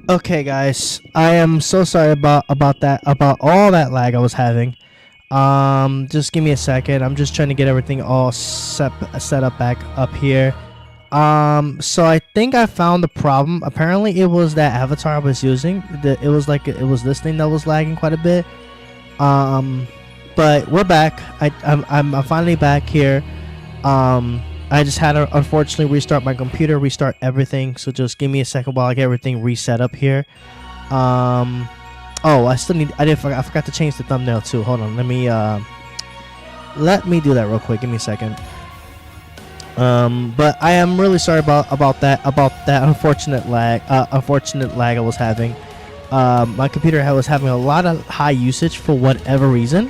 Okay, guys, I am so sorry about all that lag I was having. Just give me a second. I'm just trying to get everything all set up back up here. So I think I found the problem. Apparently, it was that avatar I was using. It was like it was this thing that was lagging quite a bit. Um, but we're back. I'm finally back here. I just had to unfortunately restart my computer, restart everything. So just give me a second while I get everything reset up here. Oh, I forgot to change the thumbnail too. Hold on, let me do that real quick. Give me a second. But I am really sorry about that unfortunate lag I was having. My computer was having a lot of high usage for whatever reason.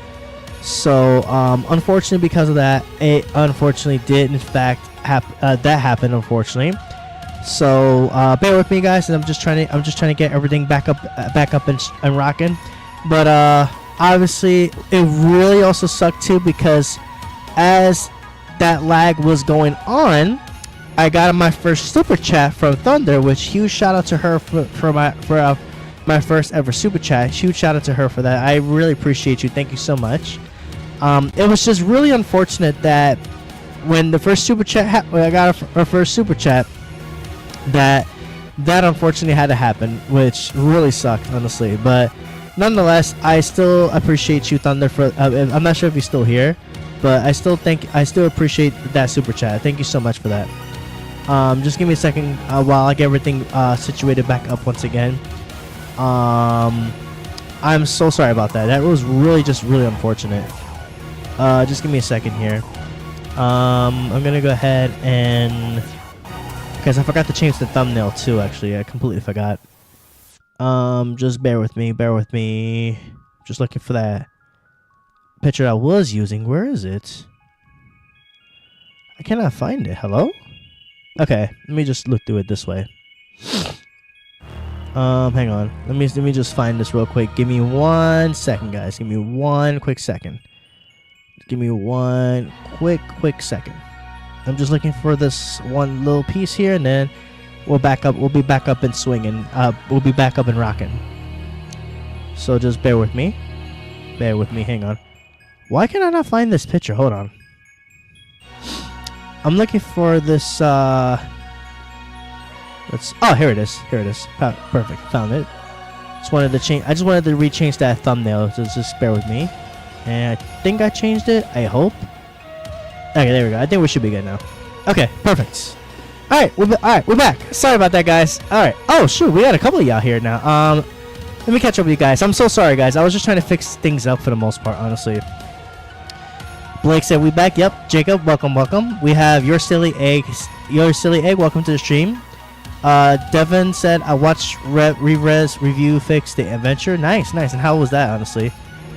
So unfortunately, because of that, it unfortunately did in fact that happened, unfortunately. So bear with me, guys, and I'm just trying to get everything back up and rocking. But obviously, it really also sucked too, because as that lag was going on, I got my first super chat from Thunder, which huge shout out to her for my first ever super chat. Huge shout out to her for that. I really appreciate you. Thank you so much. It was just really unfortunate that when the first super chat when I got our first super chat, that unfortunately had to happen, which really sucked, honestly. But nonetheless, I still appreciate you, Thunder. For I'm not sure if you're still here, but I still appreciate that super chat. Thank you so much for that. Just give me a second while I get everything situated back up once again. I'm so sorry about that. That was really unfortunate. Just give me a second here. I'm gonna go ahead and, because I forgot to change the thumbnail too. Actually, I completely forgot. Just bear with me. Just looking for that picture I was using. Where is it? I cannot find it. Hello? Okay, let me just look through it this way. Hang on. Let me just find this real quick. Give me 1 second, guys. Give me 1 quick second. Give me 1 quick second. I'm just looking for this one little piece here, and then we'll back up. We'll be back up and swinging. We'll be back up and rocking. So just bear with me. Hang on. Why can I not find this picture? Hold on. I'm looking for this. Oh, here it is. Perfect. Found it. I just wanted to rechange that thumbnail. So just bear with me. And I think I changed it. I hope. Okay, there we go. I think we should be good now. Okay, perfect. All right, we're back. Sorry about that, guys. All right. Oh shoot, we got a couple of y'all here now. Let me catch up with you guys. I'm so sorry, guys. I was just trying to fix things up for the most part, honestly. Blake said we back. Yep. Jacob, welcome. We have your silly egg. Welcome to the stream. Devin said I watched Reres review fix the adventure. Nice. And how was that, honestly?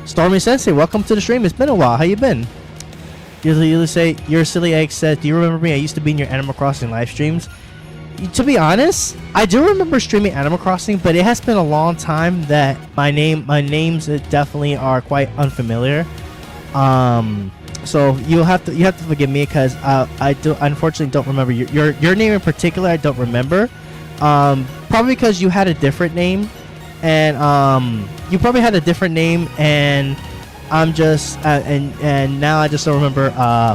Stormy Sensei, welcome to the stream. It's been a while. How you been? You say your silly egg says, do you remember me? I used to be in your Animal Crossing live streams. To be honest, I do remember streaming Animal Crossing, but it has been a long time that my names definitely are quite unfamiliar. So you have to forgive me, because I unfortunately don't remember your name in particular. I don't remember. Probably because you had a different name, and you probably had a different name, and I'm just and now I just don't remember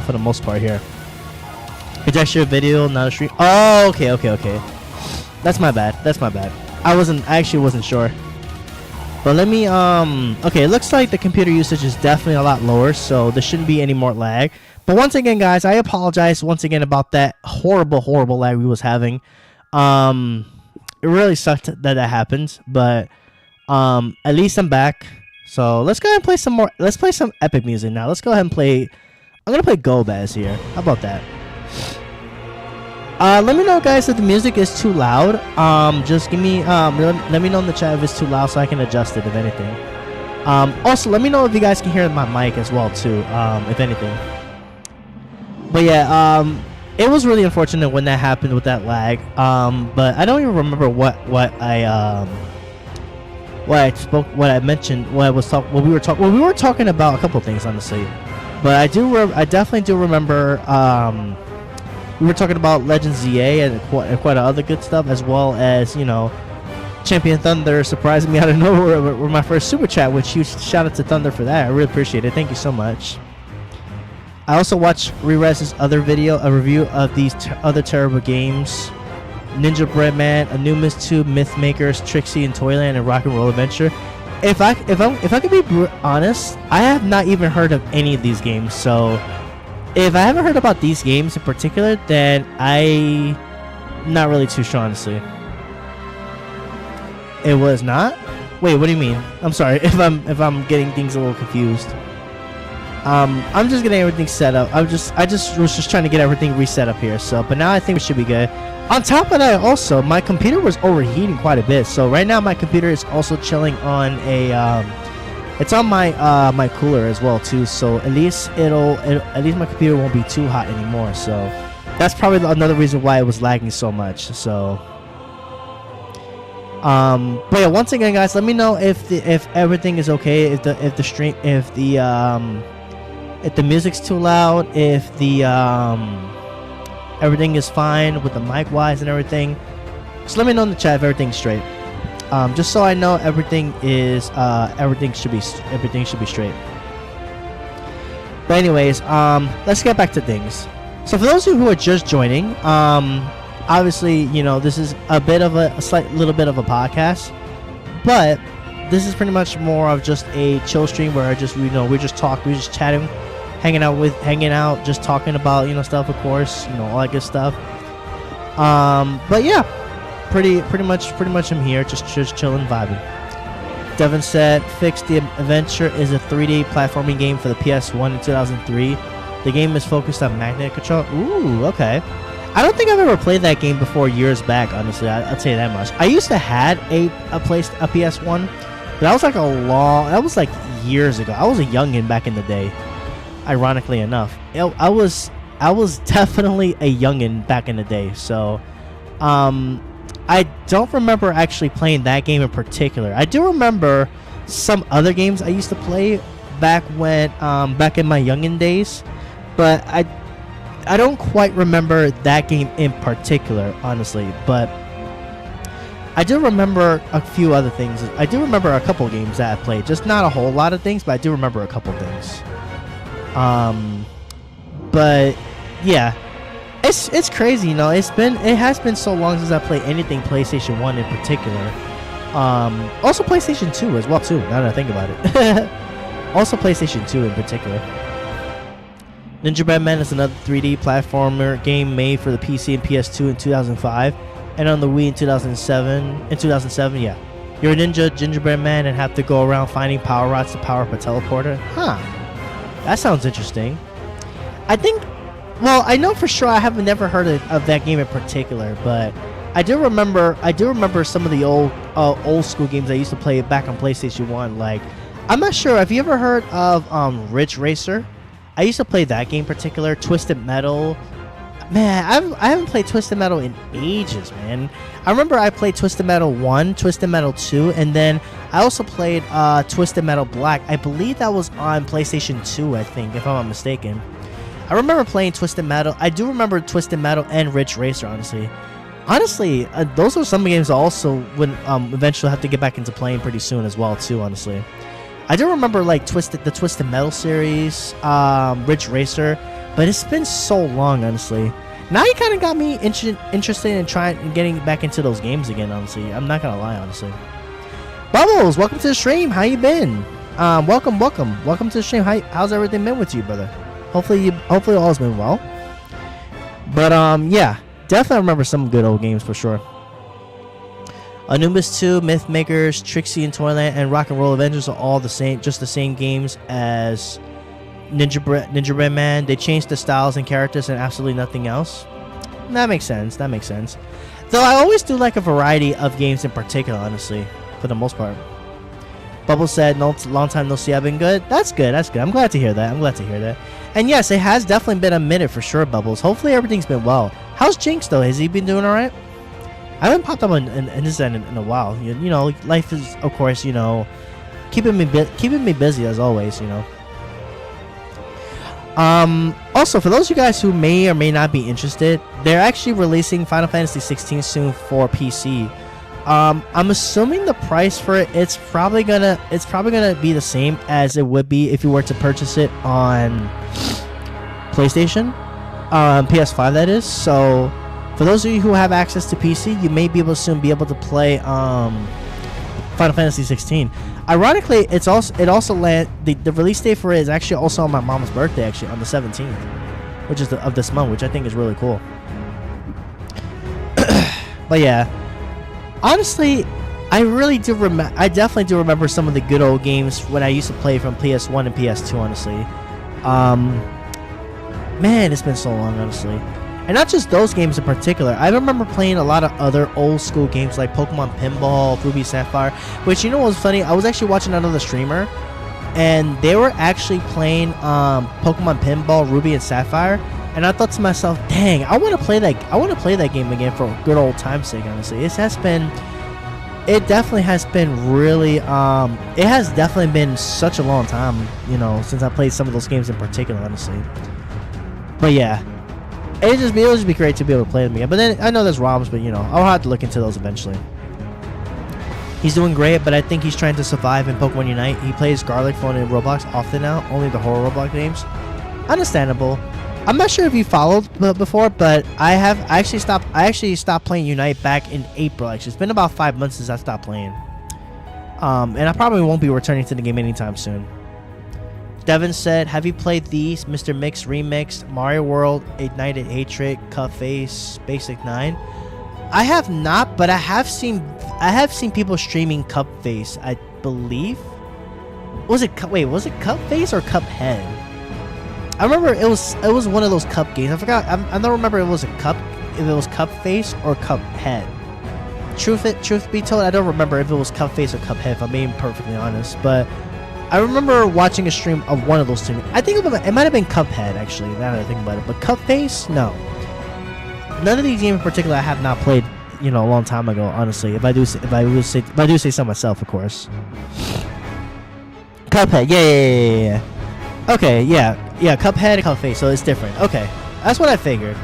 for the most part here. It's actually a video, not a stream. Oh, okay. That's my bad. I actually wasn't sure. But let me okay, it looks like the computer usage is definitely a lot lower, so there shouldn't be any more lag. But once again, guys, I apologize once again about that horrible lag we was having. It really sucked that happened, but at least I'm back. So let's go ahead and play some more. Let's play some epic music now. Let's go ahead and play. I'm gonna play Gobaz here. How about that? Let me know, guys, if the music is too loud. Just give me let me know in the chat if it's too loud so I can adjust it, if anything. Also, let me know if you guys can hear my mic as well too, if anything. But yeah, it was really unfortunate when that happened with that lag. But I don't even remember what I mentioned, what we were talking about a couple of things, honestly. But I definitely do remember we were talking about Legends ZA and quite other good stuff, as well as, you know, Champion Thunder surprised me out of nowhere with my first super chat, which huge shout out to Thunder for that. I really appreciate it. Thank you so much. I also watched Rerez's other video, a review of these other terrible games: Ninja Breadman, Anumis 2, Mythmakers, Trixie and Toyland, and Rock and Roll Adventure. If I could be honest, I have not even heard of any of these games. So if I haven't heard about these games in particular, then I not really too sure, honestly. It was not? Wait, what do you mean? I'm sorry if I'm getting things a little confused. I'm just getting everything set up. I was just trying to get everything reset up here. So, but now I think we should be good. On top of that, also my computer was overheating quite a bit. So right now my computer is also chilling on a it's on my my cooler as well too. So at least at least my computer won't be too hot anymore. So that's probably another reason why it was lagging so much. So but yeah, once again guys, let me know if everything is okay, if the music's too loud, if the everything is fine with the mic wise and everything. Just let me know in the chat if everything's straight. Just so I know everything is everything should be straight. But anyways, let's get back to things. So for those of you who are just joining, obviously, you know, this is a bit of a little bit of a podcast, but this is pretty much more of just a chill stream where we're just chatting, hanging out, just talking about, you know, stuff, of course, you know, all that good stuff. But yeah, pretty much I'm here, just chilling, vibing. Devin said, Fix the Adventure is a 3D platforming game for the PS1 in 2003. The game is focused on magnetic control. Ooh, okay. I don't think I've ever played that game before years back, honestly. I'll tell you that much. I used to had a PS1, but that was like years ago. I was a youngin' back in the day, ironically enough. I was definitely a youngin' back in the day. So, I don't remember actually playing that game in particular. I do remember some other games I used to play back in my youngin' days, but I don't quite remember that game in particular, honestly, but I do remember a few other things. I do remember a couple games that I played, just not a whole lot of things, but I do remember a couple things. But yeah, it's crazy, you know. It has been so long since I played anything PlayStation 1 in particular. Also PlayStation 2 as well too. Now that I think about it, also PlayStation 2 in particular. Ninja Breadman is another 3D platformer game made for the PC and PS2 in 2005, and on the Wii in 2007. In 2007, yeah. You're a gingerbread man and have to go around finding power rods to power up a teleporter. Huh. That sounds interesting. I know for sure I have never heard of that game in particular, but I do remember some of the old school games I used to play back on PlayStation 1. Like, I'm not sure. Have you ever heard of Ridge Racer? I used to play that game in particular. Twisted Metal. Man, I haven't played Twisted Metal in ages, man. I remember I played Twisted Metal 1, Twisted Metal 2, and then I also played Twisted Metal Black. I believe that was on PlayStation 2, I think, if I'm not mistaken. I remember playing Twisted Metal. I do remember Twisted Metal and Ridge Racer, honestly. Honestly, those are some games I also would eventually have to get back into playing pretty soon as well, too, honestly. I do remember like the Twisted Metal series, Ridge Racer, but it's been so long, honestly. Now you kind of got me interested in getting back into those games again, honestly. I'm not gonna lie, honestly. Bubbles, welcome to the stream. How you been? Welcome to the stream. How's everything been with you, brother? Hopefully all's been well. But yeah, definitely remember some good old games for sure. Anumis 2, Mythmakers, Trixie and Toyland, and Rock and Roll Avengers are all the same games as Ninja Breadman. They changed the styles and characters and absolutely nothing else. That makes sense. Though I always do like a variety of games in particular, honestly, for the most part. Bubble said, "No, long time no see. I've been good." That's good. I'm glad to hear that. And yes, it has definitely been a minute for sure, Bubbles. Hopefully everything's been well. How's Jinx though? Has he been doing all right? I haven't popped up in his end in a while. You know, life is, of course, you know, keeping me busy as always. You know. Also, for those of you guys who may or may not be interested, they're actually releasing Final Fantasy 16 soon for PC. I'm assuming the price for it, it's probably gonna be the same as it would be if you were to purchase it on PlayStation, PS5 that is. So for those of you who have access to PC, you may be able to soon be able to play Final Fantasy 16. Ironically, it also the release date for it is actually also on my mom's birthday, actually on the 17th, which is of this month, which I think is really cool. But yeah, honestly, I definitely do remember some of the good old games when I used to play from PS1 and PS2. Honestly, man, it's been so long, honestly. And not just those games in particular. I remember playing a lot of other old school games like Pokemon Pinball, Ruby Sapphire, which, you know what was funny? I was actually watching another streamer, and they were actually playing Pokemon Pinball, Ruby and Sapphire, and I thought to myself, dang, I want to play that game again for a good old time's sake, honestly. It definitely has been really it has definitely been such a long time, you know, since I played some of those games in particular, honestly. But yeah, it'll just be great to be able to play with me. But then I know there's ROMs, but you know, I'll have to look into those eventually. He's doing great, but I think he's trying to survive in Pokemon Unite. He plays Garlic Phone and Roblox often now, only the horror Roblox games. Understandable. I'm not sure if you followed before, but I actually stopped playing Unite back in April. Actually, it's been about 5 months since I stopped playing. And I probably won't be returning to the game anytime soon. Devin said, have you played these? Mr. Mix Remixed, Mario World, Ignited Hatred, Cut Face, Basic 9? I have not, but I have seen people streaming Cup Face, I believe. Was it Cup Face or Cuphead? I remember it was one of those cup games. I forgot. I don't remember if it was Cup Face or Cuphead. Truth be told, I don't remember if it was Cup Face or Cuphead, if I'm being perfectly honest, but I remember watching a stream of one of those two. I think it might have been Cuphead, actually, now that I think about it. But Cupface, no. None of these games in particular I have not played, you know, a long time ago, honestly. If I do say so myself, of course. Cuphead, yeah. Okay, yeah, Cuphead and Cupface, so it's different. Okay, that's what I figured.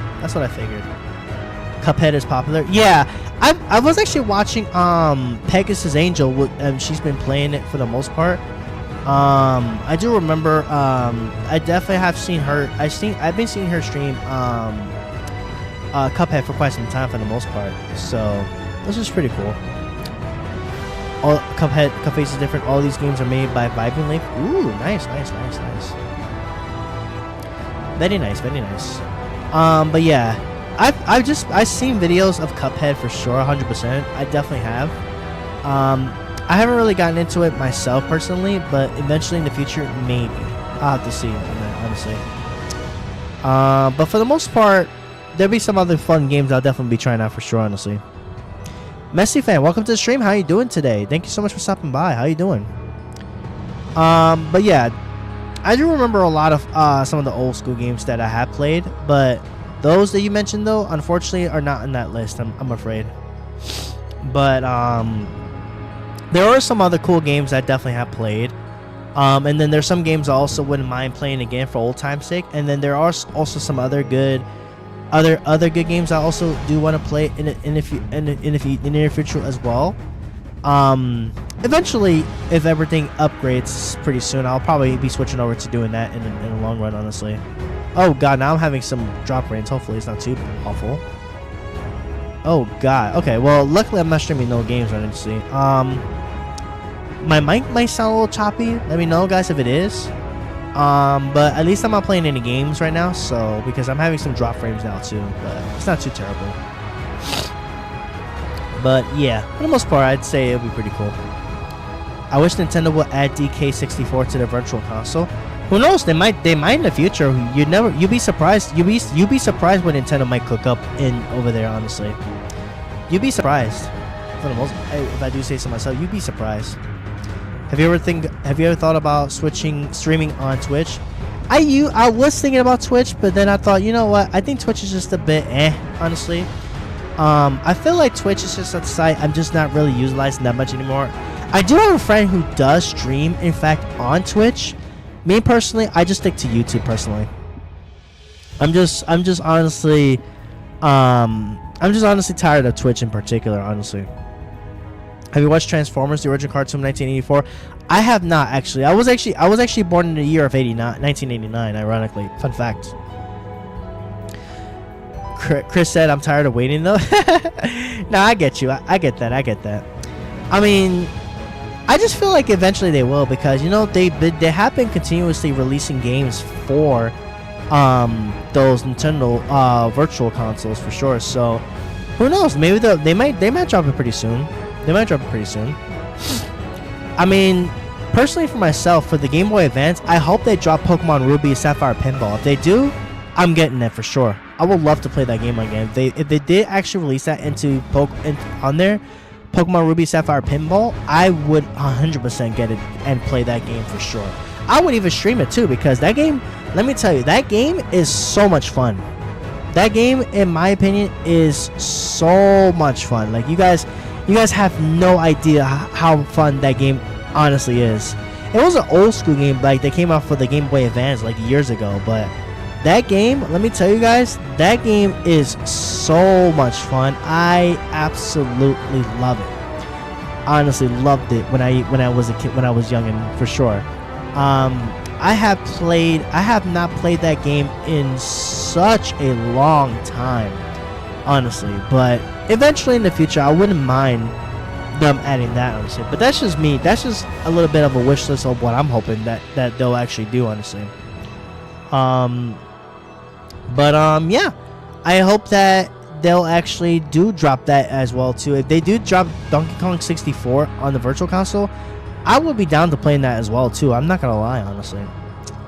Cuphead is popular. Yeah, I was actually watching Pegasus Angel, and she's been playing it for the most part. I do remember. I definitely have seen her. I've been seeing her stream Cuphead for quite some time for the most part. So this is pretty cool. All Cupface is different. All these games are made by Vibrant Leaf. Ooh, nice. Very nice. But yeah, I've seen videos of Cuphead for sure, 100%. I definitely have. I haven't really gotten into it myself personally, but eventually in the future, maybe. I'll have to see on that, honestly. But for the most part, there'll be some other fun games I'll definitely be trying out for sure, honestly. Messi fan, welcome to the stream. How you doing today? Thank you so much for stopping by. How you doing? But yeah, I do remember a lot of some of the old school games that I have played, but those that you mentioned though, unfortunately, are not in that list. I'm afraid. But there are some other cool games I definitely have played. And then there's some games I also wouldn't mind playing again for old time's sake. And then there are also some other good games I also do want to play in the near future as well. Eventually, if everything upgrades pretty soon, I'll probably be switching over to doing that in the long run, honestly. Oh god, now I'm having some drop rains. Hopefully it's not too awful. Oh god. Okay, well luckily I'm not streaming no games right now. My mic might sound a little choppy. Let me know, guys, if it is. But at least I'm not playing any games right now, so because I'm having some drop frames now too, but it's not too terrible. But yeah, for the most part, I'd say it'll be pretty cool. I wish Nintendo would add DK64 to their virtual console. Who knows? They might in the future. You'd be surprised. You'd be surprised what Nintendo might cook up over there. Honestly, you'd be surprised. For the most, if I do say so myself, you'd be surprised. Have you ever thought about streaming on Twitch? I was thinking about Twitch, but then I thought, you know what? I think Twitch is just a bit honestly. I feel like Twitch is just a site I'm just not really utilizing that much anymore. I do have a friend who does stream, in fact, on Twitch. Me personally, I just stick to YouTube personally. I'm just honestly tired of Twitch in particular, honestly. Have you watched Transformers, the original cartoon, 1984? I have not actually. I was actually born in the year of 1989. Ironically, fun fact. Chris said, "I'm tired of waiting though." No, I get you. I get that. I get that. I mean, I just feel like eventually they will, because you know they have been continuously releasing games for those Nintendo virtual consoles for sure. So who knows? Maybe they might drop it pretty soon. They might drop it pretty soon. I mean, personally for myself, for the Game Boy Advance, I hope they drop Pokemon Ruby Sapphire Pinball. If they do, I'm getting it for sure. I would love to play that game again. If they did actually release that on there, Pokemon Ruby Sapphire Pinball, I would 100% get it and play that game for sure. I would even stream it too, because that game, let me tell you, that game is so much fun. That game, in my opinion, is so much fun. Like you guys have no idea how fun that game honestly is. It was an old school game, like they came out for the Game Boy Advance like years ago, but that game, let me tell you guys, that game is so much fun. I absolutely love it. Honestly, loved it when I was a kid, when I was young, and for sure. I have not played that game in such a long time, honestly. But eventually in the future, I wouldn't mind them adding that, honestly. But that's just me. That's just a little bit of a wish list of what I'm hoping that they'll actually do, honestly. Yeah, I hope that they'll actually do drop that as well too. If they do drop Donkey Kong 64 on the Virtual Console, I would be down to playing that as well too. I'm not gonna lie, honestly.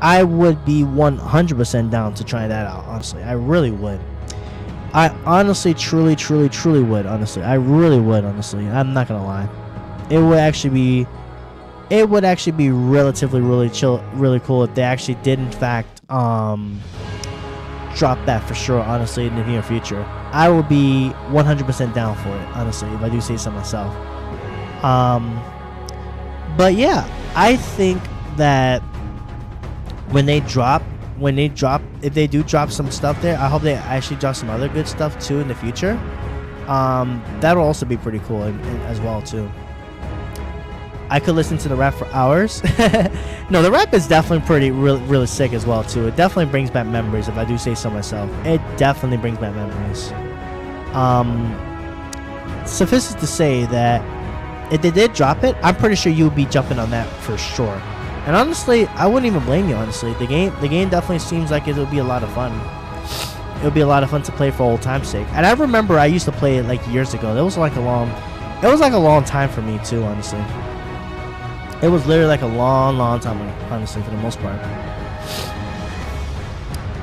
I would be 100% down to trying that out, honestly. I really would. I honestly, truly would, honestly. I really would, honestly. I'm not gonna lie. It would actually be relatively really cool if they actually did in fact drop that for sure, honestly, in the near future. I would be 100% down for it, honestly, if I do say so myself. But yeah, I think that if they do drop some stuff there, I hope they actually drop some other good stuff too in the future. That'll also be pretty cool as well too. I could listen to the rap for hours. No, the rap is definitely really sick as well too. It definitely brings back memories, if I do say so myself. It definitely brings back memories. Suffice it to say that if they did drop it, I'm pretty sure you would be jumping on that for sure. And honestly, I wouldn't even blame you, honestly. The game definitely seems like it'll be a lot of fun. It'll be a lot of fun to play for old time's sake. And I remember I used to play it like years ago. It was like a long time for me too, honestly. It was literally like a long time, honestly, for the most part.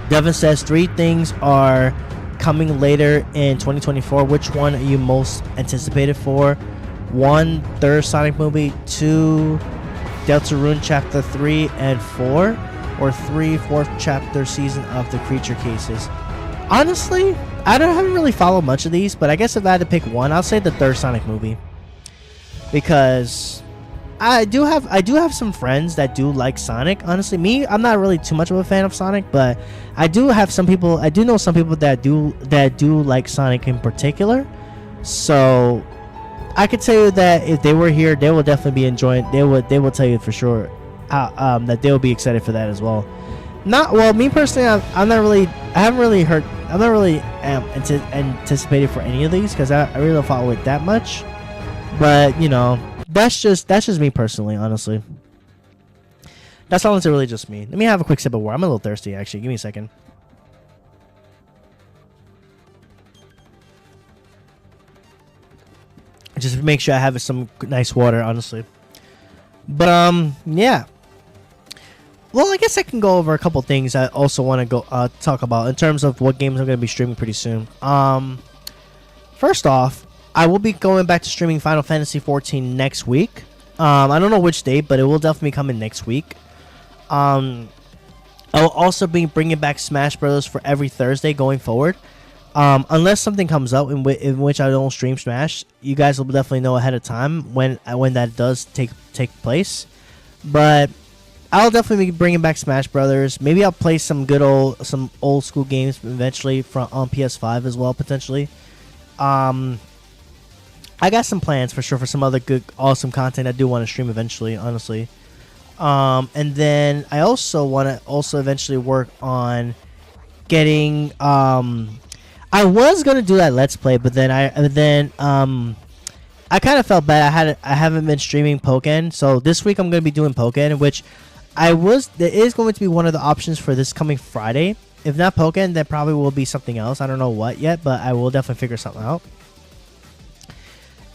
Devin says 3 things are coming later in 2024. Which one are you most anticipated for? 1, third Sonic movie, 2, Deltarune Chapter 3 and 4, or 3, 4th chapter season of the Creature Cases. Honestly, I haven't really followed much of these, but I guess if I had to pick one, I'll say the third Sonic movie, because I do have some friends that do like Sonic. Honestly, me, I'm not really too much of a fan of Sonic, but I do know some people that do like Sonic in particular. So I could tell you that if they were here, they will definitely be enjoying. They will tell you for sure that they will be excited for that as well. Me personally, I'm not really anticipated for any of these, because I really don't follow it that much. But you know, that's just me personally, honestly. That's honestly really just me. Let me have a quick sip of water. I'm a little thirsty, actually. Give me a second. Just make sure I have some nice water, honestly. But yeah. Well, I guess I can go over a couple things I also want to go talk about in terms of what games I'm going to be streaming pretty soon. First off, I will be going back to streaming Final Fantasy XIV next week. I don't know which date, but it will definitely be coming next week. I will also be bringing back Smash Bros. For every Thursday going forward. Unless something comes up in which I don't stream Smash, you guys will definitely know ahead of time when that does take place. But I'll definitely be bringing back Smash Brothers. Maybe I'll play some old school games eventually on PS5 as well, potentially. I got some plans for sure for some other good, awesome content I do want to stream eventually, honestly. And then I also want to also eventually work on getting. I was gonna do that Let's Play, but then I kind of felt bad. I haven't been streaming Pokken, so this week I'm gonna be doing Pokken, which there is going to be one of the options for this coming Friday. If not Pokken, then probably will be something else. I don't know what yet, but I will definitely figure something out.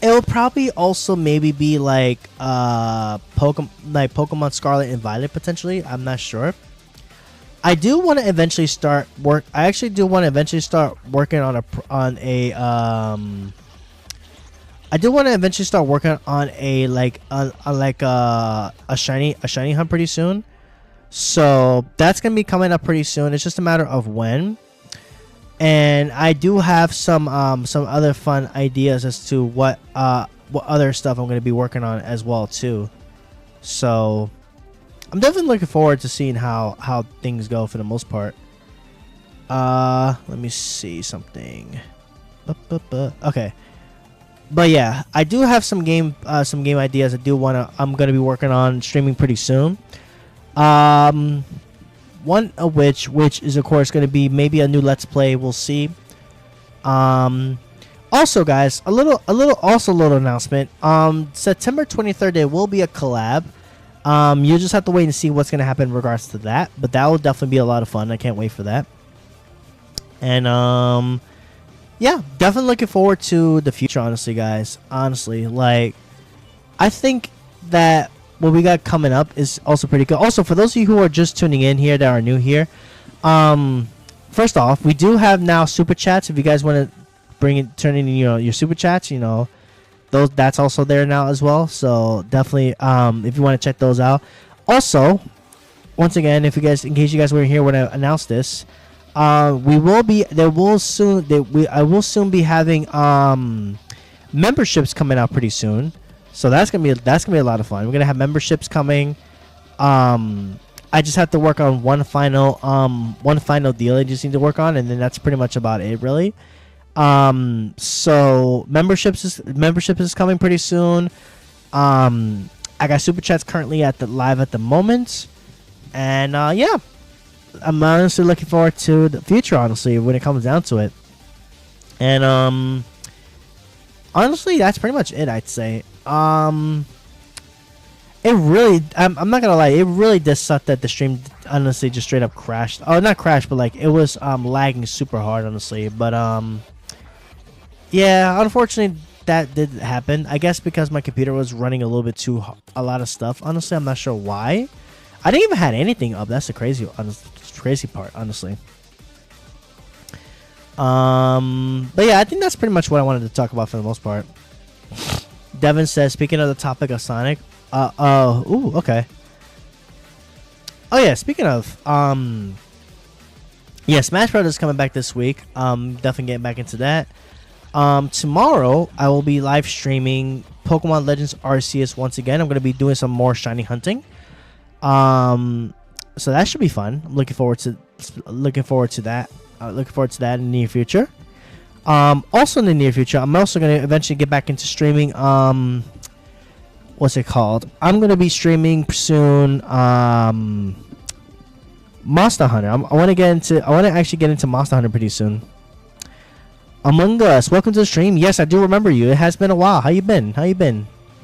It will probably also maybe be like Pokemon Scarlet and Violet potentially. I'm not sure. I do want to eventually start work. I actually do want to eventually start working on a I do want to eventually start working on a shiny hunt pretty soon. So that's gonna be coming up pretty soon. It's just a matter of when. And I do have some other fun ideas as to what other stuff I'm going to be working on as well too. So I'm definitely looking forward to seeing how things go for the most part. Let me see something. Okay. But yeah, I do have some game ideas I'm going to be working on streaming pretty soon. One of which is of course going to be maybe a new Let's Play. We'll see. Also, guys, a little announcement. September 23rd there will be a collab. You just have to wait and see what's going to happen in regards to that. But that will definitely be a lot of fun. I can't wait for that. And yeah, definitely looking forward to the future. Honestly, guys. Honestly, like I think that what we got coming up is also pretty good. Also, for those of you who are just tuning in here that are new here, first off, we do have now super chats. If you guys want to turn in your super chats, that's also there now as well. So definitely, if you want to check those out. Also, once again, in case you guys weren't here when I announced this, I will soon be having memberships coming out pretty soon. So that's gonna be a lot of fun. We're gonna have memberships coming. I just have to work on one final deal I just need to work on, and then that's pretty much about it, really. So membership is coming pretty soon. I got super chats currently live at the moment, and yeah, I'm honestly looking forward to the future. Honestly, when it comes down to it, and honestly, that's pretty much it. I'd say. It really, I'm not gonna lie, it really does suck that the stream honestly just straight up crashed. Oh, not crashed, but like it was lagging super hard, honestly. But yeah, unfortunately that did happen. I guess because my computer was running a lot of stuff. Honestly, I'm not sure why. I didn't even had anything up. That's the crazy part, honestly. But yeah, I think that's pretty much what I wanted to talk about for the most part. Devin says, speaking of the topic of Sonic, ooh, okay. Oh yeah, speaking of, yeah, Smash Bros is coming back this week. Definitely getting back into that. Tomorrow I will be live streaming Pokemon Legends Arceus once again. I'm going to be doing some more shiny hunting. So that should be fun. I'm looking forward to that. Looking forward to that in the near future. Also in the near future, I'm also going to eventually get back into streaming. What's it called? I'm going to be streaming soon. Monster Hunter. I want to actually get into Monster Hunter pretty soon. Among Us, welcome to the stream. Yes, I do remember you. It has been a while. How you been?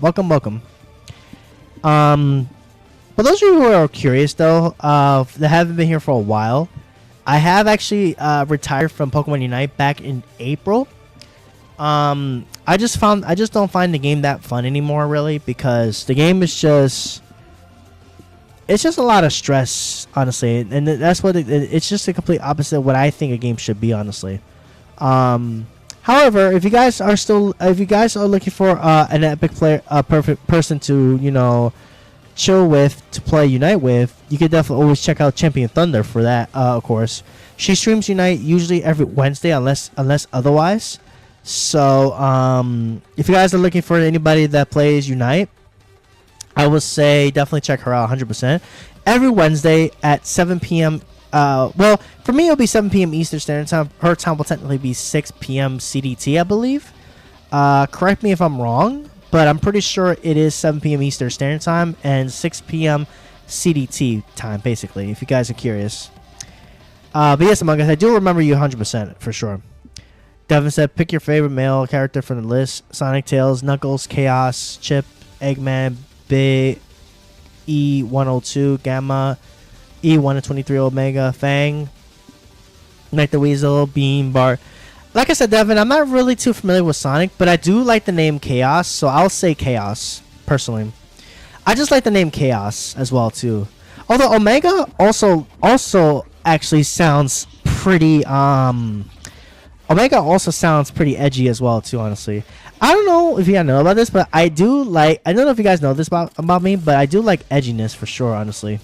Welcome. For those of you who are curious though, that haven't been here for a while, I have actually retired from Pokemon Unite back in April. I just don't find the game that fun anymore, really, because the game is just a lot of stress, honestly, and that's what it's just the complete opposite of what I think a game should be, honestly. However, if you guys are looking for an epic player, a perfect person to chill with, to play Unite with, you can definitely always check out Champion Thunder for that. Of course, she streams Unite usually every Wednesday, unless otherwise. So, if you guys are looking for anybody that plays Unite, I would say definitely check her out 100%. Every Wednesday at 7 p.m. Well, for me, it'll be 7 p.m. Eastern Standard Time. Her time will technically be 6 p.m. CDT, I believe. Correct me if I'm wrong, but I'm pretty sure it is 7 p.m. Eastern Standard Time and 6 p.m. CDT time, basically, if you guys are curious. But yes, Among Us, I do remember you 100% for sure. Devin said, pick your favorite male character from the list. Sonic, Tails, Knuckles, Chaos, Chip, Eggman, Big, E102, Gamma, E123, Omega, Fang, Night the Weasel, Beam, Bart. Like I said, Devin, I'm not really too familiar with Sonic, but I do like the name Chaos, so I'll say Chaos, personally. I just like the name Chaos as well, too. Although Omega also actually sounds pretty, Omega also sounds pretty edgy as well, too, honestly. I don't know if you guys know about this, but I don't know if you guys know this about me, but I do like edginess for sure, honestly.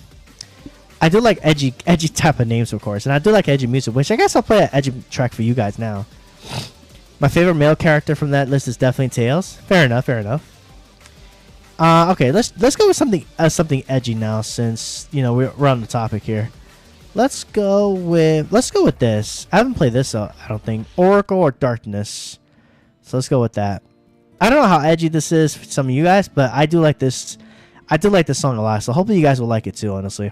I do like edgy type of names, of course, and I do like edgy music, which I guess I'll play an edgy track for you guys now. My favorite male character from that list is definitely Tails. Fair enough. Okay, let's go with something edgy now, since we're on the topic here. Let's go with this. I haven't played this, I don't think. Oracle or Darkness. So let's go with that. I don't know how edgy this is for some of you guys, but I do like this. I do like this song a lot, so hopefully you guys will like it too, honestly.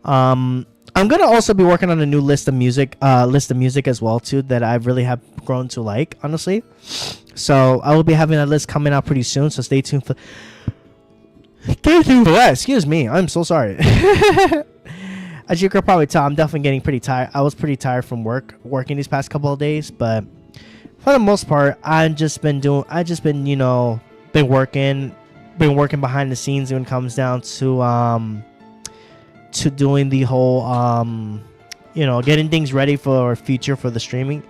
I'm gonna also be working on a new list of music as well too, that I really have grown to like, honestly. So I will be having that list coming out pretty soon, so stay tuned for that. Excuse me, I'm so sorry. As you could probably tell, I'm definitely getting pretty tired. I was pretty tired from working these past couple of days, but for the most part, been working behind the scenes when it comes down to doing the whole getting things ready for future for streaming,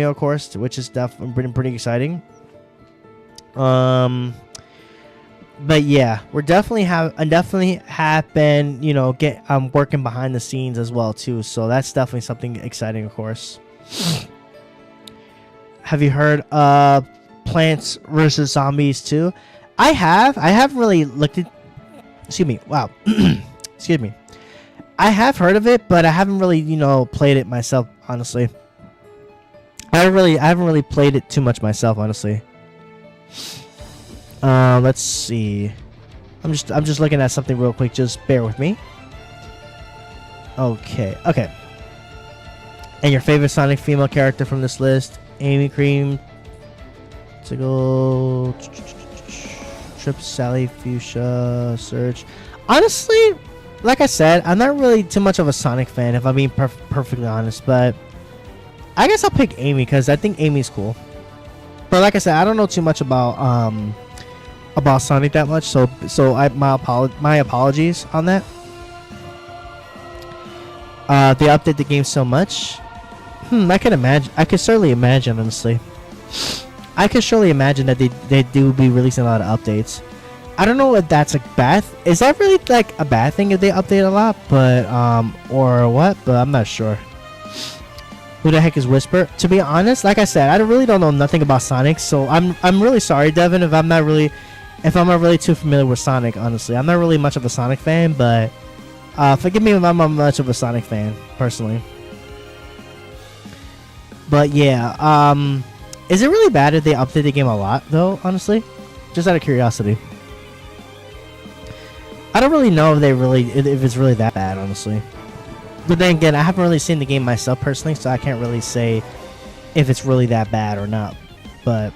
of course, which is definitely pretty exciting. But yeah, I'm working behind the scenes as well too, so that's definitely something exciting, of course. Have you heard of Plants vs Zombies 2? I haven't really looked at. Excuse me. Wow. Excuse me. I have heard of it, but I haven't really, played it myself, honestly. I haven't really played it too much myself, honestly. Let's see. I'm just looking at something real quick. Just bear with me. Okay. And your favorite Sonic female character from this list? Amy, Cream, Tiggle, Trip, Sally, Fuchsia, Surge. Honestly, like I said, I'm not really too much of a Sonic fan, if I'm being perfectly honest, but I guess I'll pick Amy because I think Amy's cool. But like I said, I don't know too much about Sonic that much, so my apologies on that. They update the game so much. I could certainly imagine, honestly. I could surely imagine that they do be releasing a lot of updates. I don't know if that's a bad. Is that really like a bad thing if they update a lot? But or what? But I'm not sure. Who the heck is Whisper? To be honest, like I said, I really don't know nothing about Sonic, so I'm really sorry, Devin, if I'm not really too familiar with Sonic. Honestly, I'm not really much of a Sonic fan, but forgive me if I'm not much of a Sonic fan personally. But yeah, is it really bad if they update the game a lot though? Honestly, just out of curiosity. I don't really know if it's really that bad, honestly. But then again, I haven't really seen the game myself personally, so I can't really say if it's really that bad or not. But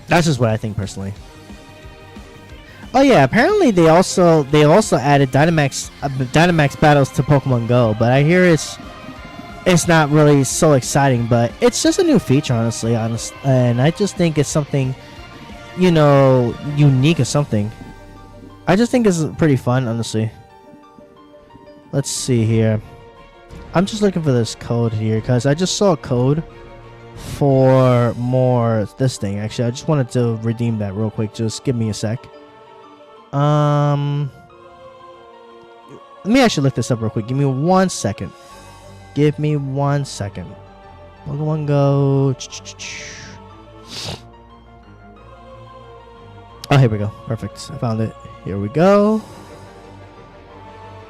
that's just what I think personally. Oh yeah, apparently they also added Dynamax battles to Pokemon Go, but I hear it's not really so exciting, but it's just a new feature, honestly, and I just think it's something, unique or something. I just think it's pretty fun, honestly. Let's see here. I'm just looking for this code here because I just saw a code for this thing. Actually, I just wanted to redeem that real quick. Just give me a sec. Let me actually look this up real quick. Give me 1 second. Give me 1 second. Pokemon Go. Oh, here we go. Perfect. I found it. Here we go.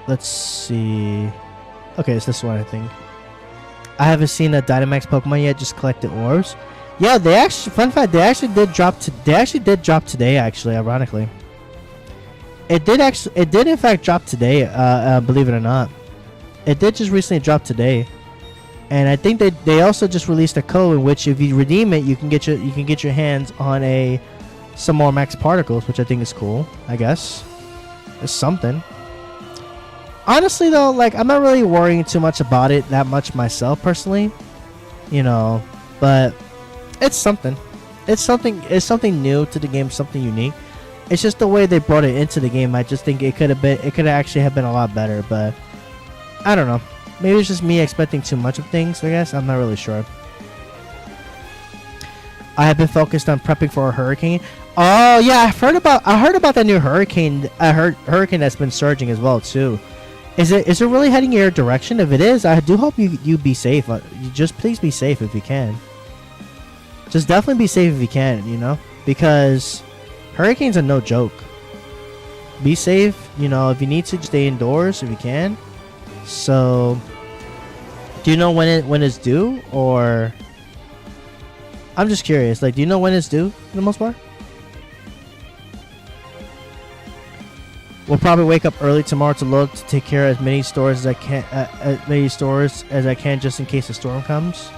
Let's see. Okay, it's this one, I think. I haven't seen a Dynamax Pokemon yet. Just collected orbs. Yeah, they actually. Fun fact: they actually did drop. They actually did drop today. Actually, ironically, it did actually. It did in fact drop today. Believe it or not, it did just recently drop today. And I think they also just released a code in which if you redeem it, you can get your hands on some more max particles, which I think is cool. I guess it's something. Honestly, though, like I'm not really worrying too much about it that much myself personally, but it's something. It's something new to the game, something unique. It's just the way they brought it into the game. I just think it could have actually have been a lot better, but I don't know. Maybe it's just me expecting too much of things, I guess. I'm not really sure. I have been focused on prepping for a hurricane. Oh, yeah, I heard about that new hurricane. I heard hurricane that's been surging as well, too. Is it really heading your direction? If it is, I do hope you be safe. You just please be safe if you can. Just definitely be safe if you can, because hurricanes are no joke. Be safe, if you need to, just stay indoors if you can. So, do you know when it's due, or I'm just curious. Like, do you know when it's due for the most part? We'll probably wake up early tomorrow to load to take care of as many stores as I can, just in case a storm comes.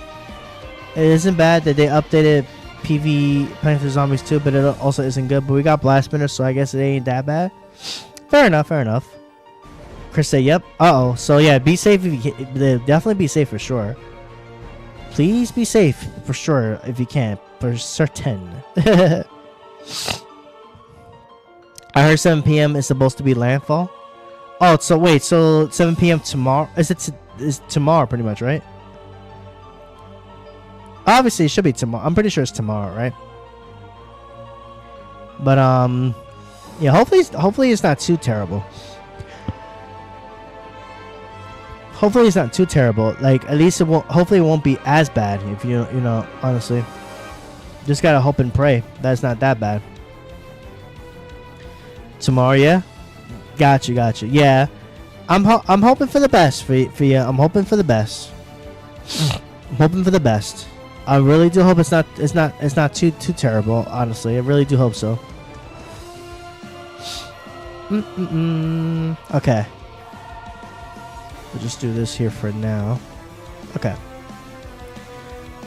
It isn't bad that they updated PV Plants vs Zombies 2, but it also isn't good. But we got Blast Spinners, so I guess it ain't that bad. Fair enough. Chris said, yep. Uh-oh. So, yeah, be safe if you can. Definitely be safe for sure. Please be safe for sure if you can. For certain. I heard 7 p.m. is supposed to be landfall. Oh, so wait. So, 7 p.m. tomorrow? Is tomorrow pretty much, right? Obviously, it should be tomorrow. I'm pretty sure it's tomorrow, right? But, yeah, hopefully it's not too terrible. Hopefully it's not too terrible. Like, at least hopefully it won't be as bad. If honestly, just gotta hope and pray that's not that bad. Tomorrow, yeah. Got you. Yeah, I'm hoping for the best for you. I'm hoping for the best. I'm hoping for the best. I really do hope it's not too terrible. Honestly, I really do hope so. Okay. We'll just do this here for now. Okay.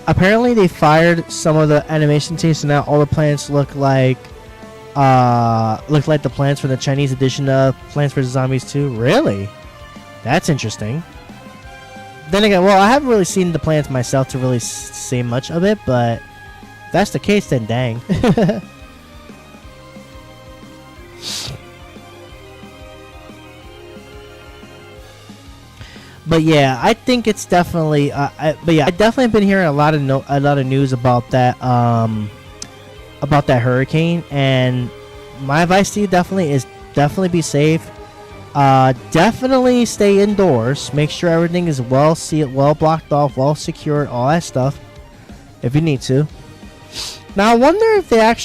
Apparently they fired some of the animation teams, so now all the plants look like the plants from the Chinese edition of Plants vs Zombies 2. Really? That's interesting. Then again, well, I haven't really seen the plants myself to really say much of it, but if that's the case, then dang. But yeah, I think it's definitely. I definitely been hearing a lot of news about that hurricane, and my advice to you definitely be safe. Definitely stay indoors. Make sure everything is well sealed, well blocked off, well secured, all that stuff. If you need to. Now I wonder if that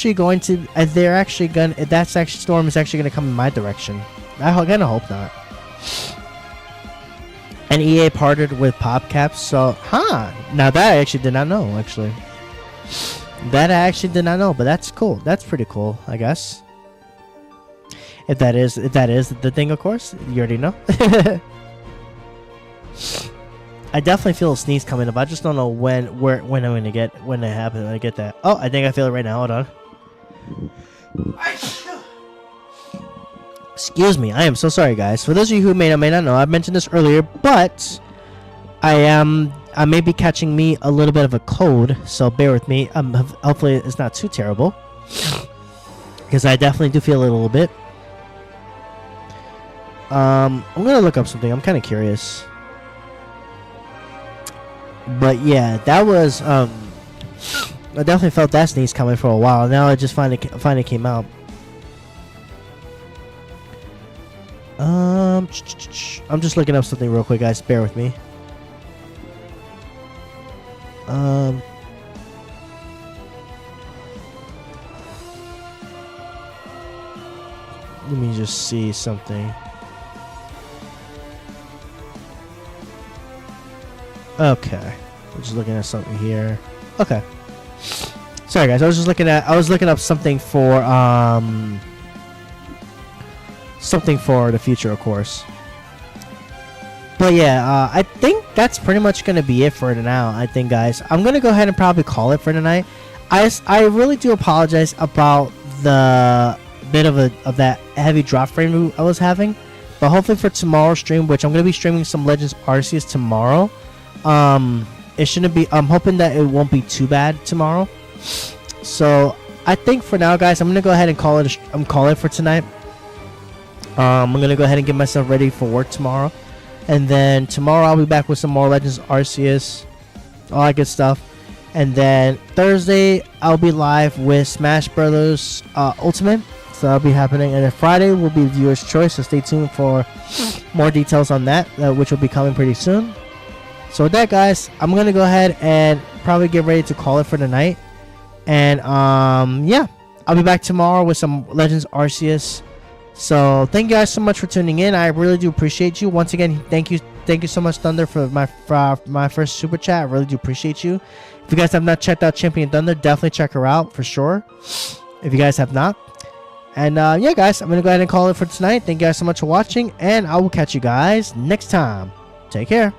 storm is actually gonna come in my direction. I kind of hope not. And EA partnered with PopCap, so now that I actually did not know. That I actually did not know, but that's cool. That's pretty cool, I guess. If that is the thing, of course, you already know. I definitely feel a sneeze coming up. I just don't know when I'm gonna get when it happens. When I get that. Oh, I think I feel it right now. Hold on. Excuse me. I am so sorry, guys. For those of you who may or may not know, I mentioned this earlier, but I may be catching me a little bit of a cold, so bear with me. Hopefully it's not too terrible, because I definitely do feel it a little bit. I'm gonna look up something. I'm kind of curious. But yeah, that was I definitely felt that sneeze coming for a while. Now I just finally came out. I'm just looking up something real quick, guys. Bear with me. Let me just see something. Okay, I'm just looking at something here. Okay, sorry guys, I was looking up something for the future, of course. But yeah, I think that's pretty much gonna be it for now. I think, guys, I'm gonna go ahead and probably call it for tonight. I really do apologize about the bit of that heavy drop frame I was having, but hopefully for tomorrow's stream, which I'm gonna be streaming some Legends Arceus tomorrow, it shouldn't be. I'm hoping that it won't be too bad tomorrow. So I think for now, guys, I'm gonna go ahead and call it for tonight. I'm gonna go ahead and get myself ready for work tomorrow. And then tomorrow I'll be back with some more Legends Arceus, all that good stuff. And then Thursday I'll be live with Smash Brothers Ultimate, so that'll be happening. And then Friday will be Viewer's Choice, so stay tuned for more details on that, which will be coming pretty soon. So with that, guys, I'm gonna go ahead and probably get ready to call it for the night. And yeah, I'll be back tomorrow with some Legends Arceus. So thank you guys so much for tuning in. I really do appreciate you. Once again, thank you so much, Thunder, for my first super chat. I really do appreciate you. If you guys have not checked out Champion Thunder, definitely check her out for sure, if you guys have not. And yeah, guys, I'm gonna go ahead and call it for tonight. Thank you guys so much for watching, and I will catch you guys next time. Take care.